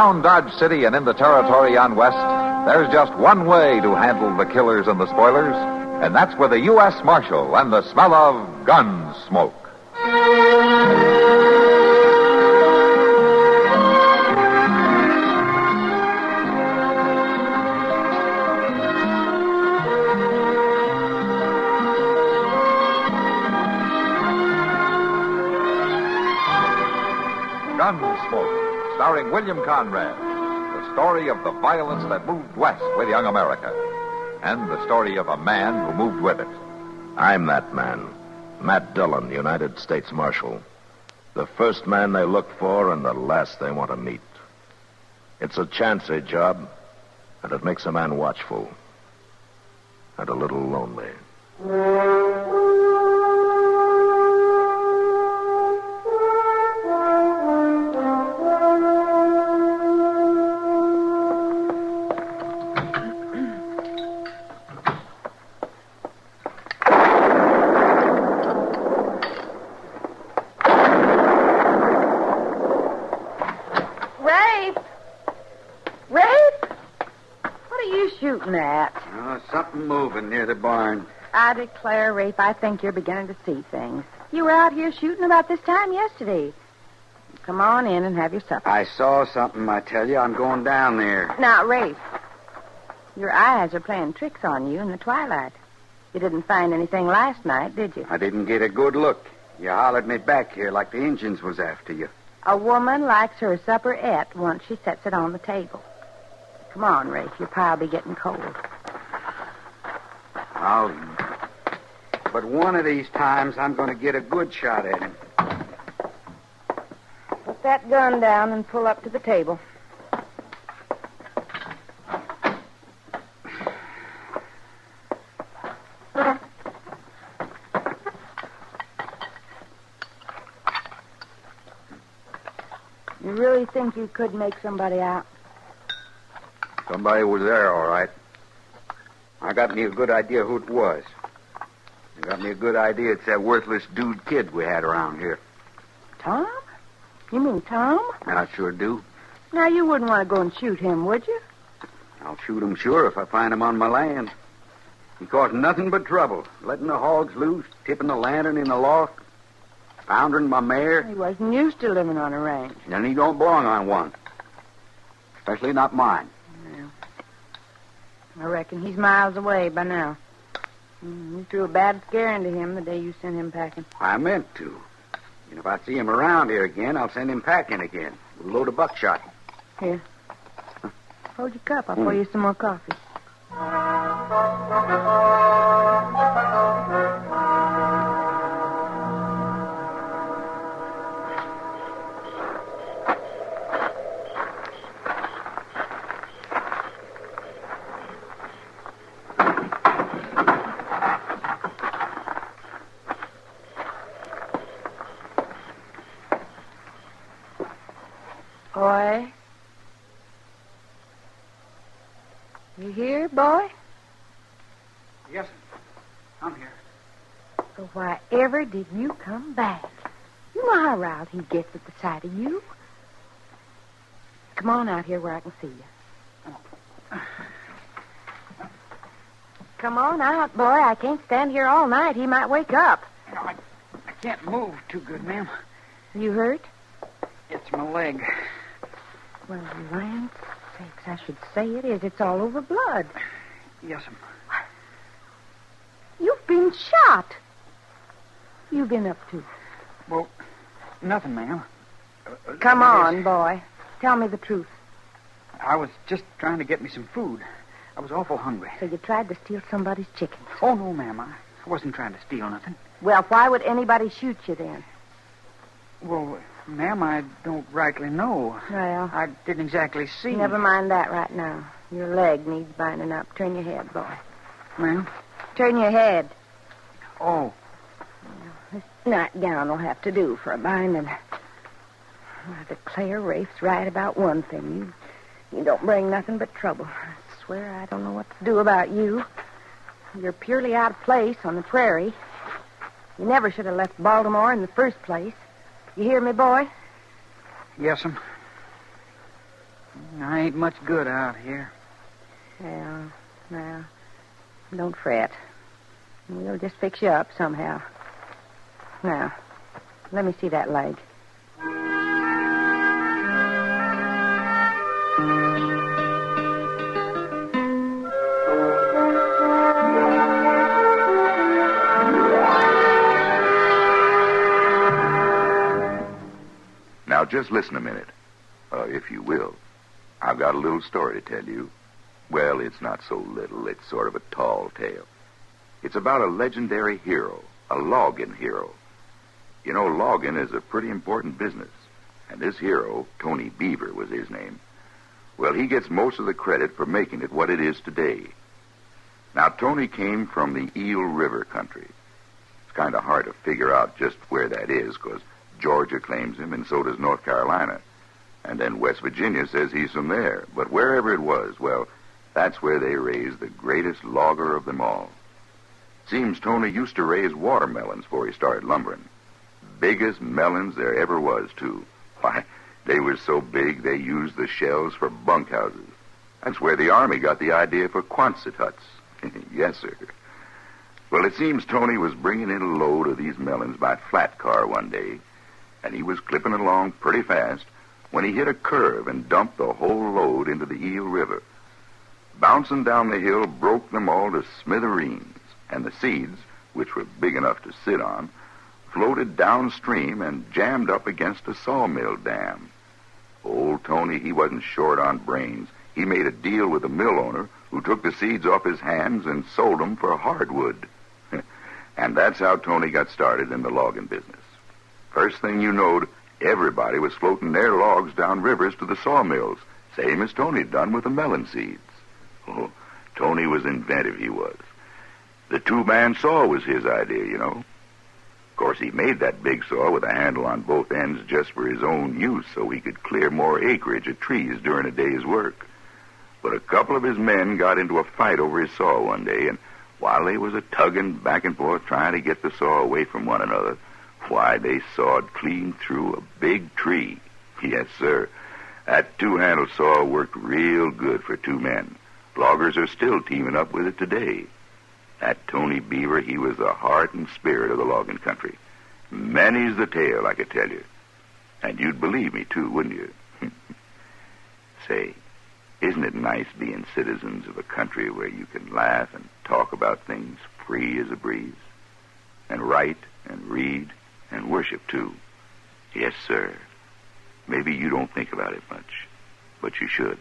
Around Dodge City and in the territory on West, there's just one way to handle the killers and the spoilers, and that's with a U.S. Marshal and the smell of Gunsmoke. Gunsmoke, starring William Conrad. The story of the violence that moved west with young America. And the story of a man who moved with it. I'm that man. Matt Dillon, United States Marshal. The first man they look for and the last they want to meet. It's a chancy job, and it makes a man watchful. And a little lonely. Shooting at? Oh, something moving near the barn. I declare, Rafe, I think you're beginning to see things. You were out here shooting about this time yesterday. Come on in and have your supper. I saw something, I tell you. I'm going down there. Now, Rafe, your eyes are playing tricks on you in the twilight. You didn't find anything last night, did you? I didn't get a good look. You hollered me back here like the Injuns was after you. A woman likes her supper et once she sets it on the table. Come on, Rafe. Your pie'll be getting cold. But one of these times I'm going to get a good shot at him. Put that gun down and pull up to the table. You really think you could make somebody out? Somebody was there, all right. I got me a good idea who it was. I got me a good idea it's that worthless dude kid we had around here. Tom? You mean Tom? I sure do. Now, you wouldn't want to go and shoot him, would you? I'll shoot him sure if I find him on my land. He caused nothing but trouble, letting the hogs loose, tipping the lantern in the loft, foundering my mare. He wasn't used to living on a ranch. And he don't belong on one. Especially not mine. I reckon he's miles away by now. You threw a bad scare into him the day you sent him packing. I meant to. And if I see him around here again, I'll send him packing again with a load of buckshot. Here. Hold your cup. I'll pour you some more coffee. Boy? You here, boy? Yes, I'm here. So why ever did you come back? You know how riled he gets at the sight of you. Come on out here where I can see you. Come on out, boy. I can't stand here all night. He might wake up. You know, I can't move too good, ma'am. You hurt? It's my leg. Well, land sakes, I should say it is. It's all over blood. Yes'm. You've been shot. You've been up to? Well, nothing, ma'am. Come on, boy. Tell me the truth. I was just trying to get me some food. I was awful hungry. So you tried to steal somebody's chickens? Oh, no, ma'am. I wasn't trying to steal nothing. Well, why would anybody shoot you then? Well, ma'am, I don't rightly know. Well, I didn't exactly see. Never mind that right now. Your leg needs binding up. Turn your head, boy. Ma'am? Turn your head. Oh. This nightgown will have to do for a binding. I declare Rafe's right about one thing. You don't bring nothing but trouble. I swear I don't know what to do about you. You're purely out of place on the prairie. You never should have left Baltimore in the first place. You hear me, boy? Yes'm. I ain't much good out here. Well, now, don't fret. We'll just fix you up somehow. Now, let me see that leg. Now, just listen a minute, if you will. I've got a little story to tell you. Well, it's not so little. It's sort of a tall tale. It's about a legendary hero, a logging hero. You know, logging is a pretty important business. And this hero, Tony Beaver was his name, well, he gets most of the credit for making it what it is today. Now, Tony came from the Eel River country. It's kind of hard to figure out just where that is, because Georgia claims him, and so does North Carolina. And then West Virginia says he's from there. But wherever it was, well, that's where they raised the greatest logger of them all. Seems Tony used to raise watermelons before he started lumbering. Biggest melons there ever was, too. Why, they were so big they used the shells for bunkhouses. That's where the Army got the idea for Quonset huts. Yes, sir. Well, it seems Tony was bringing in a load of these melons by flat car one day, and he was clipping along pretty fast when he hit a curve and dumped the whole load into the Eel River. Bouncing down the hill broke them all to smithereens, and the seeds, which were big enough to sit on, floated downstream and jammed up against a sawmill dam. Old Tony, he wasn't short on brains. He made a deal with the mill owner who took the seeds off his hands and sold them for hardwood. And that's how Tony got started in the logging business. First thing you knowed, everybody was floating their logs down rivers to the sawmills, same as Tony'd done with the melon seeds. Oh, Tony was inventive, he was. The two-man saw was his idea, you know. Of course, he made that big saw with a handle on both ends just for his own use so he could clear more acreage of trees during a day's work. But a couple of his men got into a fight over his saw one day, and while they was a-tugging back and forth trying to get the saw away from one another, why, they sawed clean through a big tree. Yes, sir. That two-handle saw worked real good for two men. Loggers are still teaming up with it today. That Tony Beaver, he was the heart and spirit of the logging country. Many's the tale, I could tell you. And you'd believe me, too, wouldn't you? Say, isn't it nice being citizens of a country where you can laugh and talk about things free as a breeze? And write and read and worship, too. Yes, sir. Maybe you don't think about it much, but you should.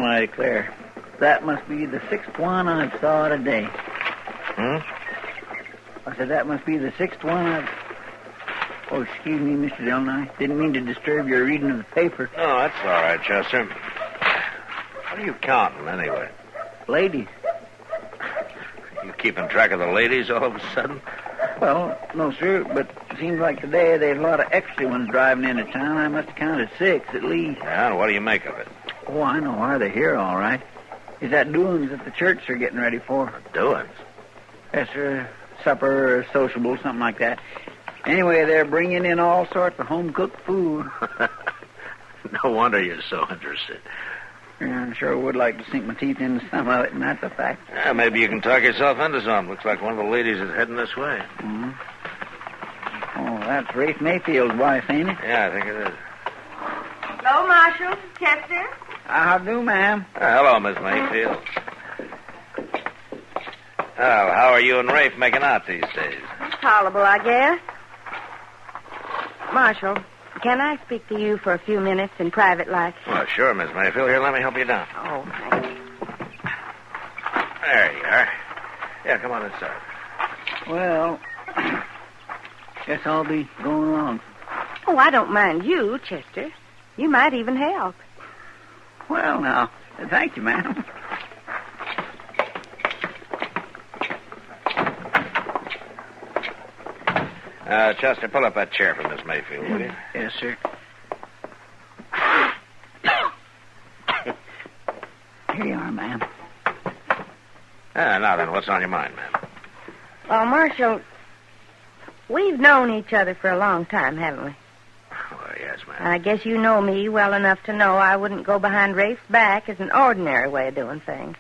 I declare, that must be the sixth one I've saw today. Hmm? I said that must be the sixth one I've... Oh, excuse me, Mr. Dillon. I didn't mean to disturb your reading of the paper. Oh, that's all right, Chester. What are you counting, anyway? Ladies. You keeping track of the ladies all of a sudden? Well, no, sir, but it seems like today there's a lot of extra ones driving into town. I must have counted 6 at least. Yeah, and what do you make of it? Oh, I know why they're here, all right. Is that doings that the church are getting ready for? Doings? Yes, sir. Supper or sociable, something like that. Anyway, they're bringing in all sorts of home-cooked food. No wonder you're so interested. Yeah, I sure would like to sink my teeth into some of it, and that's a fact. Yeah, maybe you can talk yourself into some. Looks like one of the ladies is heading this way. Mm-hmm. Oh, that's Rafe Mayfield's wife, ain't it? Yeah, I think it is. Hello, Marshal. Chester. How do, ma'am? Hello, Miss Mayfield. Well, how are you and Rafe making out these days? Tolerable, I guess. Marshal, can I speak to you for a few minutes in private like? Well, sure, Miss Mayfield. Here, let me help you down. Oh, thanks. There you are. Yeah, come on inside. Well, guess I'll be going along. Oh, I don't mind you, Chester. You might even help. Well, now, thank you, ma'am. Chester, pull up that chair for Miss Mayfield, will you? Yes, sir. Here you are, ma'am. Now then, what's on your mind, man? Well, Marshal, we've known each other for a long time, haven't we? Well, yes, ma'am. I guess you know me well enough to know I wouldn't go behind Rafe's back as an ordinary way of doing things.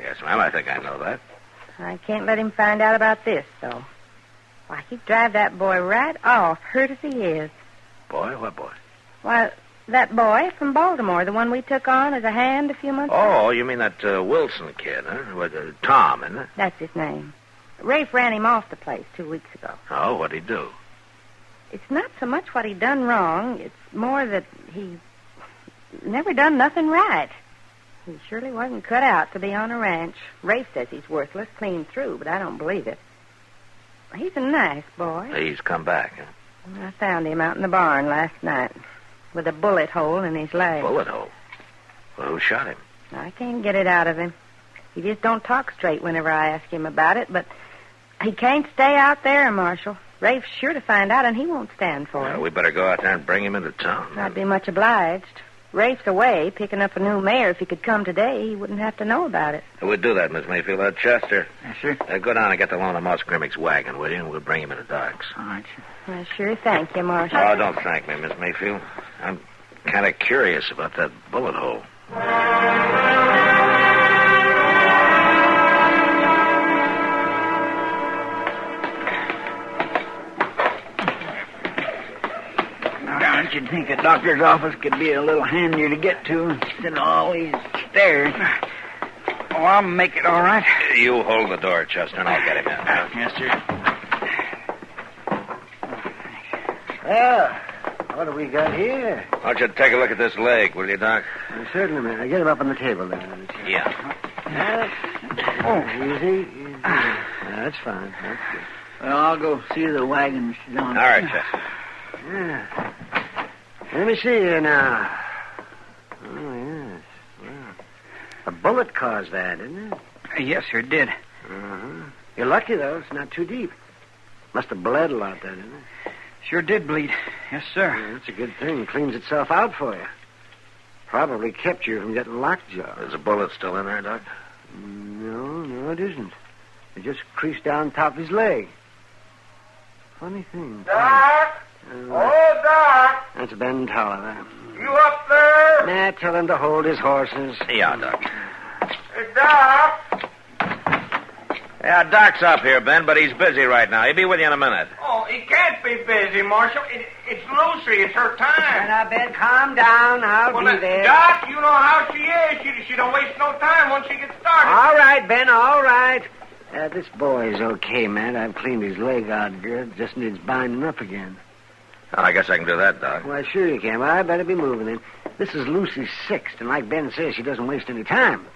Yes, ma'am, I think I know that. I can't let him find out about this, though. Why, he'd drive that boy right off, hurt as he is. Boy? What boy? Why, that boy from Baltimore, the one we took on as a hand a few months ago. Oh, you mean that Wilson kid, huh? With, Tom, isn't it? That's his name. Rafe ran him off the place 2 weeks ago. Oh, what'd he do? It's not so much what he done wrong. It's more that he never done nothing right. He surely wasn't cut out to be on a ranch. Rafe says he's worthless clean through, but I don't believe it. He's a nice boy. He's come back, huh? I found him out in the barn last night with a bullet hole in his leg. Bullet hole? Well, who shot him? I can't get it out of him. He just don't talk straight whenever I ask him about it, but he can't stay out there, Marshal. Rafe's sure to find out, and he won't stand for it. We better go out there and bring him into town. I'd be much obliged. Rafe's away, picking up a new mare. If he could come today, he wouldn't have to know about it. We'll do that, Miss Mayfield. Chester. Yes, sir. Go down and get the loan of Moss Grimmick's wagon, will you? And we'll bring him into docks. All right, sir. Well, sure, thank you, Marshal. Oh, don't thank me, Miss Mayfield. I'm kind of curious about that bullet hole. Don't you think a doctor's office could be a little handier to get to instead of all these stairs? Oh, I'll make it all right. You hold the door, Chester, and I'll get him in. Yes, sir. Well, what do we got here? Why don't you take a look at this leg, will you, Doc? Certainly, man. Get him up on the table there. Yeah. Easy. That's fine. That's good. Well, I'll go see the wagon, Mr. Dillon. All right, Chester. Yeah. Let me see here now. Oh, yes. Well, a bullet caused that, didn't it? Yes, sir, it did. Uh-huh. You're lucky, though. It's not too deep. Must have bled a lot, that, didn't it? Sure did bleed. Yes, sir. Yeah, that's a good thing. It cleans itself out for you. Probably kept you from getting lockjaw. Is the bullet still in there, Doc? No, it isn't. It just creased down top of his leg. Funny thing. Doc! Doc! That's Ben Tolliver. You up there? Nah, tell him to hold his horses. Yeah, Doc. Hey, Doc! Yeah, Doc's up here, Ben, but he's busy right now. He'll be with you in a minute. Oh, he can't be busy, Marshal. It's Lucy. It's her time. Now, Ben, calm down. I'll be there. Doc, you know how she is. She don't waste no time once she gets started. All right, Ben, all right. This boy's okay, man. I've cleaned his leg out good. Just needs binding up again. Well, I guess I can do that, Doc. Why, sure you can. Well, I better be moving then. This is Lucy's sixth, and like Ben says, she doesn't waste any time.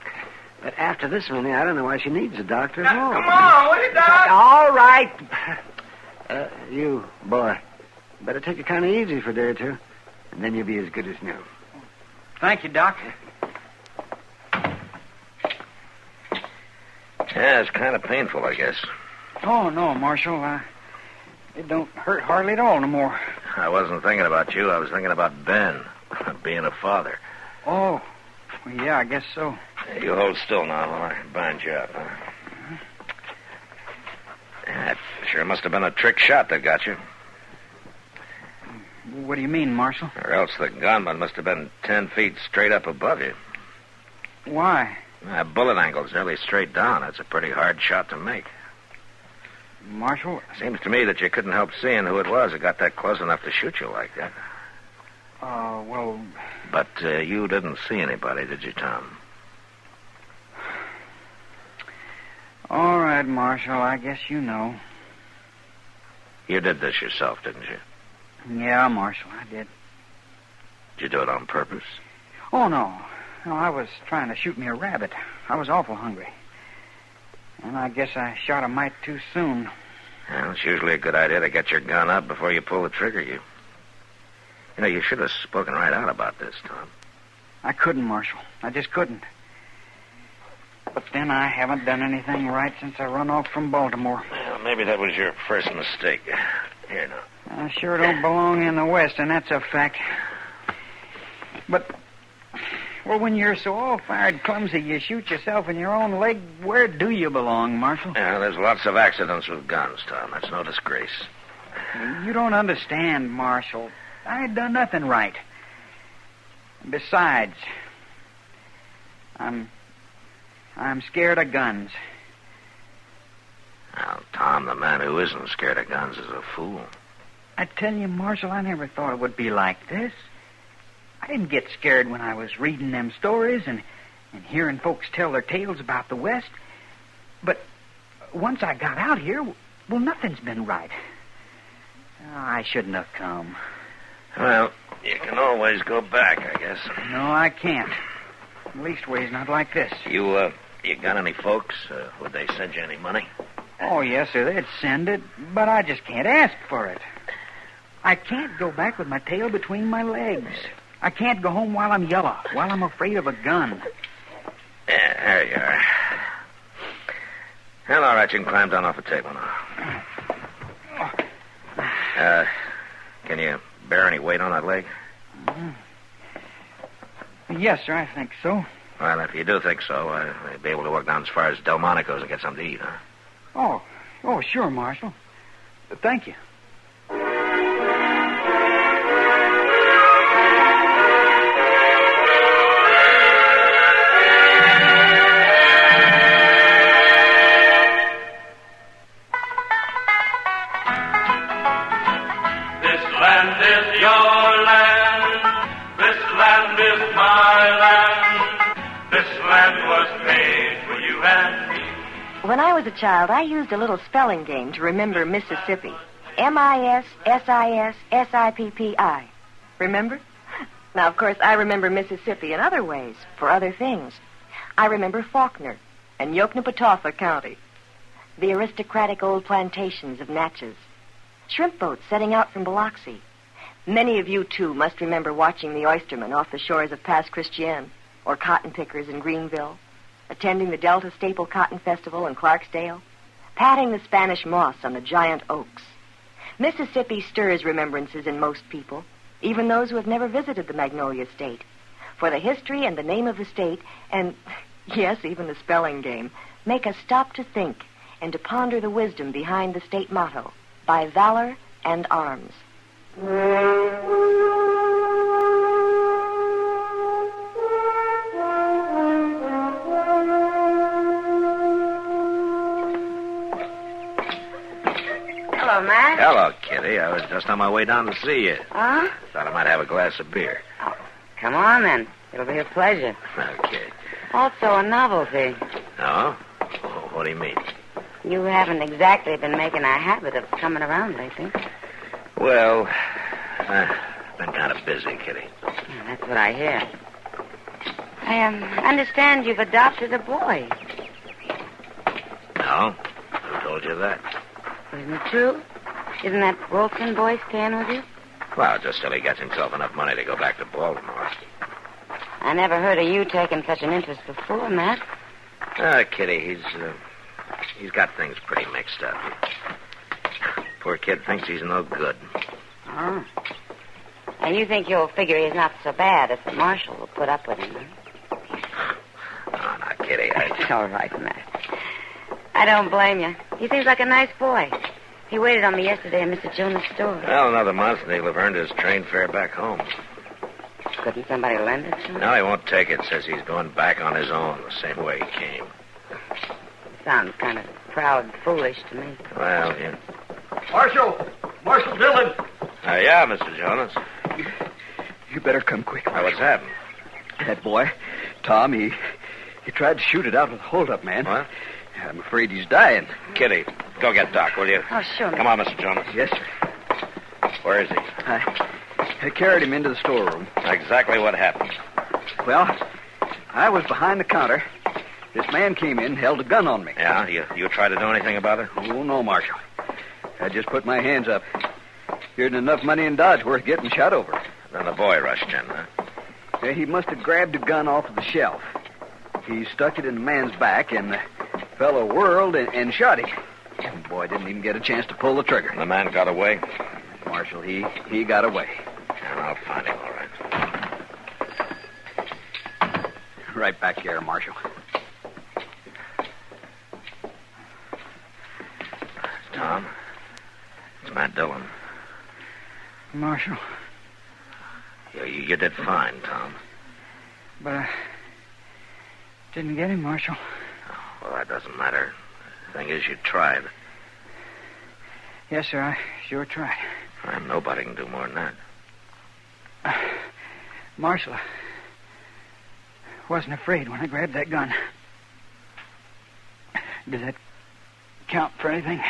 But after this many, I don't know why she needs a doctor at all. Come on, will you, Doc? All right. You, boy, better take it kind of easy for a day or two, and then you'll be as good as new. Thank you, Doc. Yeah, it's kind of painful, I guess. Oh, no, Marshal. It don't hurt hardly at all no more. I wasn't thinking about you. I was thinking about Ben, being a father. Oh, well, yeah, I guess so. Hey, you hold still now while I bind you up, huh? That sure must have been a trick shot that got you. What do you mean, Marshal? Or else the gunman must have been 10 feet straight up above you. Why? That bullet angle's nearly straight down. That's a pretty hard shot to make. Marshal? Seems to me that you couldn't help seeing who it was that got that close enough to shoot you like that. Well... But you didn't see anybody, did you, Tom? All right, Marshal, I guess you know. You did this yourself, didn't you? Yeah, Marshal, I did. Did you do it on purpose? Oh, no. No, I was trying to shoot me a rabbit. I was awful hungry. And I guess I shot a mite too soon. Well, it's usually a good idea to get your gun up before you pull the trigger. You know, you should have spoken right out about this, Tom. I couldn't, Marshal. I just couldn't. But then I haven't done anything right since I run off from Baltimore. Well, maybe that was your first mistake. Here now. I sure don't belong in the West, and that's a fact. But Well, when you're so all-fired clumsy you shoot yourself in your own leg, where do you belong, Marshal? Yeah, there's lots of accidents with guns, Tom. That's no disgrace. You don't understand, Marshal. I ain't done nothing right. Besides, I'm scared of guns. Now, Tom, the man who isn't scared of guns is a fool. I tell you, Marshal, I never thought it would be like this. I didn't get scared when I was reading them stories and hearing folks tell their tales about the West. But once I got out here, well, nothing's been right. Oh, I shouldn't have come. Well, you can always go back, I guess. No, I can't. Leastways, not like this. You got any folks? Would they send you any money? Oh, yes, sir, they'd send it, but I just can't ask for it. I can't go back with my tail between my legs. I can't go home while I'm yellow, while I'm afraid of a gun. Yeah, there you are. Well, all right, you can climb down off the table now. Can you bear any weight on that leg? Yes, sir, I think so. Well, if you do think so, I'll be able to walk down as far as Delmonico's and get something to eat, huh? Oh, sure, Marshal. Thank you. When I was a child, I used a little spelling game to remember Mississippi. Mississippi. Remember? Now, of course, I remember Mississippi in other ways, for other things. I remember Faulkner and Yoknapatawpha County, the aristocratic old plantations of Natchez, shrimp boats setting out from Biloxi. Many of you, too, must remember watching the oystermen off the shores of Pass Christian, or cotton pickers in Greenville, attending the Delta Staple Cotton Festival in Clarksdale, patting the Spanish moss on the giant oaks. Mississippi stirs remembrances in most people, even those who have never visited the Magnolia State. For the history and the name of the state, and, yes, even the spelling game, make us stop to think and to ponder the wisdom behind the state motto, by valor and arms. Hello, Matt. Hello, Kitty. I was just on my way down to see you. Huh? Thought I might have a glass of beer. Oh, come on, then. It'll be a pleasure. Okay. Also a novelty. Oh? What do you mean? You haven't exactly been making a habit of coming around lately. Well, I've been kind of busy, Kitty. Yeah, that's what I hear. I understand you've adopted a boy. No? Who told you that? Isn't it true? Isn't that Wilson boy staying with you? Well, just till he gets himself enough money to go back to Baltimore. I never heard of you taking such an interest before, Matt. Kitty, he's got things pretty mixed up. Poor kid thinks he's no good. Oh. And you think you'll figure he's not so bad if the Marshal will put up with him, huh? Oh, now, Kitty, It's all right, Matt. I don't blame you. He seems like a nice boy. He waited on me yesterday in Mr. Jonas' store. Well, another month and he'll have earned his train fare back home. Couldn't somebody lend it to him? No, he won't take it. Says he's going back on his own, the same way he came. Sounds kind of proud and foolish to me. Well, yeah. Marshal Dillon. Yeah, Mr. Jonas. You better come quick. What's happened? That boy, Tom, he tried to shoot it out with a hold-up man. What? I'm afraid he's dying. Kitty, go get Doc, will you? Oh, sure. Come on, Mr. Jonas. Yes, sir. Where is he? I carried him into the storeroom. Exactly what happened. Well, I was behind the counter. This man came in and held a gun on me. Yeah? You try to do anything about it? Oh, no, Marshal. I just put my hands up. Here isn't enough money in Dodge worth getting shot over. Then the boy rushed in, huh? He must have grabbed a gun off of the shelf. He stuck it in the man's back, and the fellow whirled and shot him. The boy didn't even get a chance to pull the trigger. The man got away? Marshal, he got away. Yeah, I'll find him, all right. Right back here, Marshal. Tom, it's Matt Dillon. Marshal. You did fine, Tom. But I didn't get him, Marshal. Well, that doesn't matter. The thing is, you tried. Yes, sir, I sure tried. And nobody can do more than that. Marshal, I wasn't afraid when I grabbed that gun. Does that count for anything?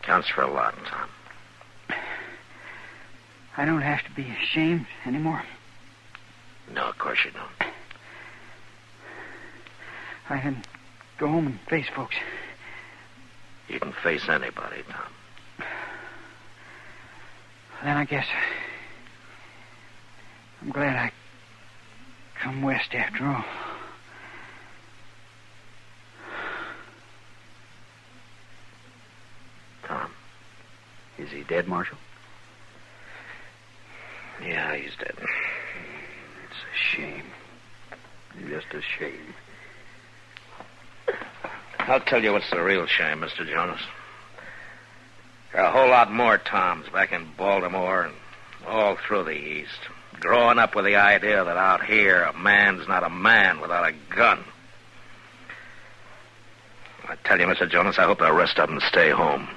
Counts for a lot, Tom. I don't have to be ashamed anymore. No, of course you don't. I can go home and face folks. You can face anybody, Tom. Then I guess I'm glad I come west after all. Tom. Is he dead, Marshal? Yeah, he's dead. It's a shame. Just a shame. I'll tell you what's the real shame, Mr. Jonas. There are a whole lot more Toms back in Baltimore and all through the East, growing up with the idea that out here a man's not a man without a gun. I tell you, Mr. Jonas, I hope the rest of them stay home.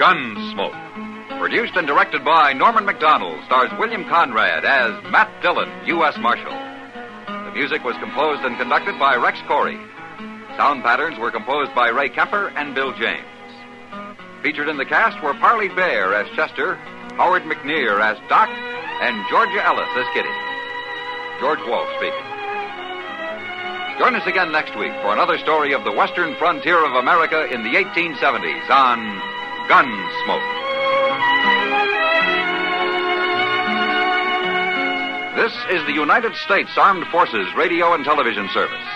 Gunsmoke. Produced and directed by Norman McDonald, stars William Conrad as Matt Dillon, U.S. Marshal. The music was composed and conducted by Rex Corey. Sound patterns were composed by Ray Kemper and Bill James. Featured in the cast were Parley Bear as Chester, Howard McNear as Doc, and Georgia Ellis as Kitty. George Wolfe speaking. Join us again next week for another story of the western frontier of America in the 1870s on Gunsmoke. This is the United States Armed Forces Radio and Television Service.